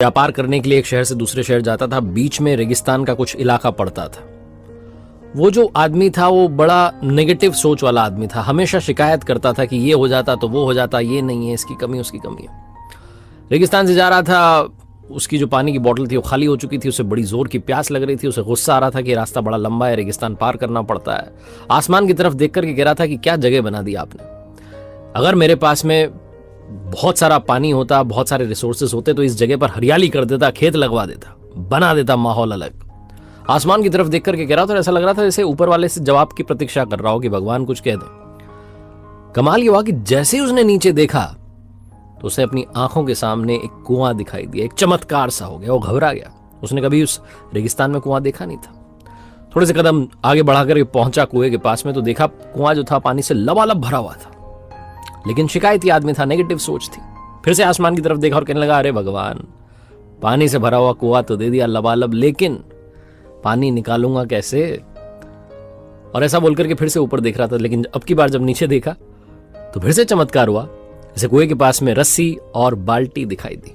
व्यापार करने के लिए एक शहर से दूसरे शहर जाता था। बीच में रेगिस्तान का कुछ इलाका पड़ता था। वो जो आदमी था वो बड़ा नेगेटिव सोच वाला आदमी था। हमेशा शिकायत करता था कि ये हो जाता तो वो हो जाता, ये नहीं है, इसकी कमी उसकी कमी है। रेगिस्तान से जा रहा था, उसकी जो पानी की बोतल थी वो खाली हो चुकी थी। उसे बड़ी जोर की प्यास लग रही थी। उसे गुस्सा आ रहा था कि रास्ता बड़ा लंबा है, रेगिस्तान पार करना पड़ता है। आसमान की तरफ देख करके कह रहा था कि क्या जगह बना दी आपने। अगर मेरे पास में बहुत सारा पानी होता, बहुत सारे रिसोर्सेज होते तो इस जगह पर हरियाली कर देता, खेत लगवा देता, बना देता माहौल अलग। आसमान की तरफ देख करके कह रहा था, ऐसा लग रहा था जैसे ऊपर वाले से जवाब की प्रतीक्षा कर रहा हो कि भगवान कुछ कह दे। कमाल ये हुआ कि जैसे ही उसने नीचे देखा तो उसे अपनी आंखों के सामने एक कुआं दिखाई दिया। एक चमत्कार सा हो गया, वो घबरा गया। उसने कभी उस रेगिस्तान में कुआं देखा नहीं था। थोड़े से कदम आगे बढ़ाकर पहुंचा कुएं के पास में तो देखा कुआं जो था पानी से लबालब भरा हुआ था। लेकिन शिकायती आदमी था, नेगेटिव सोच थी। फिर से आसमान की तरफ देखा और कहने लगा, अरे भगवान, पानी से भरा हुआ कुआं तो दे दिया लबालब, लेकिन पानी निकालूंगा कैसे। और ऐसा बोलकर के फिर से ऊपर देख रहा था। लेकिन अब की बार जब नीचे देखा तो फिर से चमत्कार हुआ। जैसे कुएं के पास में रस्सी और बाल्टी दिखाई दी।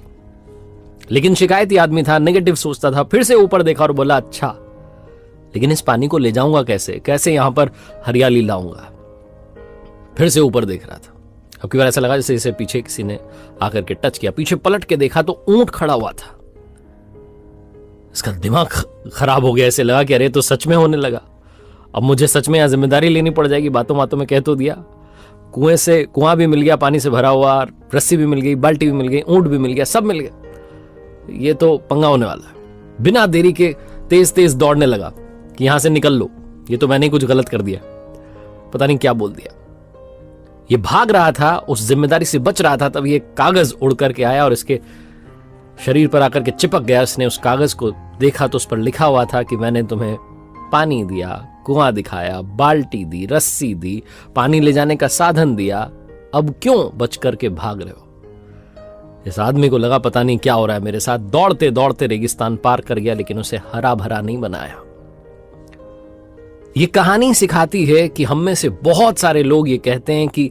लेकिन शिकायती आदमी था, नेगेटिव सोचता था। फिर से ऊपर देखा और बोला, अच्छा, लेकिन इस पानी को ले जाऊंगा कैसे, कैसे यहां पर हरियाली लाऊंगा। फिर से ऊपर देख रहा था। अब की बार ऐसा लगा जैसे इसे पीछे किसी ने आकर के टच किया। पीछे पलट के देखा तो ऊंट खड़ा हुआ था। इसका दिमाग खराब हो गया। ऐसे लगा कि अरे तो सच में होने लगा। अब मुझे सच में यहां जिम्मेदारी लेनी पड़ जाएगी। बातों बातों में कह तो दिया। कुआं भी मिल गया पानी से भरा हुआ, रस्सी भी मिल गई, बाल्टी भी मिल गई, ऊंट भी मिल गया, सब मिल गया। ये तो पंगा होने वाला है। बिना देरी के तेज तेज दौड़ने लगा कि यहां से निकल लो, ये तो मैंने कुछ गलत कर दिया, पता नहीं क्या बोल दिया। ये भाग रहा था, उस जिम्मेदारी से बच रहा था, तब ये कागज उड़ करके आया और इसके शरीर पर आकर के चिपक गया। इसने उस कागज को देखा तो उस पर लिखा हुआ था कि मैंने तुम्हें पानी दिया, कुआं दिखाया, बाल्टी दी, रस्सी दी, पानी ले जाने का साधन दिया, अब क्यों बच करके भाग रहे हो। इस आदमी को लगा पता नहीं क्या हो रहा है मेरे साथ। दौड़ते दौड़ते रेगिस्तान पार कर गया, लेकिन उसे हरा भरा नहीं बनाया। ये कहानी सिखाती है कि हम में से बहुत सारे लोग ये कहते हैं कि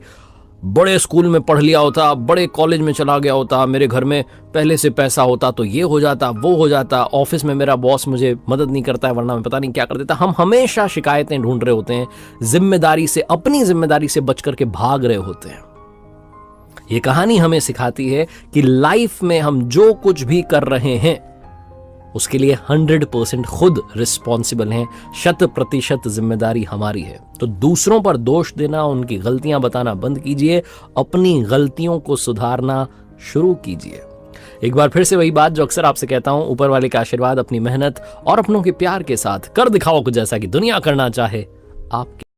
बड़े स्कूल में पढ़ लिया होता, बड़े कॉलेज में चला गया होता, मेरे घर में पहले से पैसा होता तो ये हो जाता, वो हो जाता, ऑफिस में मेरा बॉस मुझे मदद नहीं करता है वरना मैं पता नहीं क्या कर देता। हम हमेशा शिकायतें ढूंढ रहे होते हैं, जिम्मेदारी से, अपनी जिम्मेदारी से बच करके भाग रहे होते हैं। ये कहानी हमें सिखाती है कि लाइफ में हम जो कुछ भी कर रहे हैं उसके लिए 100% खुद रिस्पॉन्सिबल हैं। 100% जिम्मेदारी हमारी है। तो दूसरों पर दोष देना, उनकी गलतियां बताना बंद कीजिए, अपनी गलतियों को सुधारना शुरू कीजिए। एक बार फिर से वही बात जो अक्सर आपसे कहता हूं, ऊपर वाले का आशीर्वाद, अपनी मेहनत और अपनों के प्यार के साथ कर दिखाओ कुछ ऐसा कि दुनिया करना चाहे आपके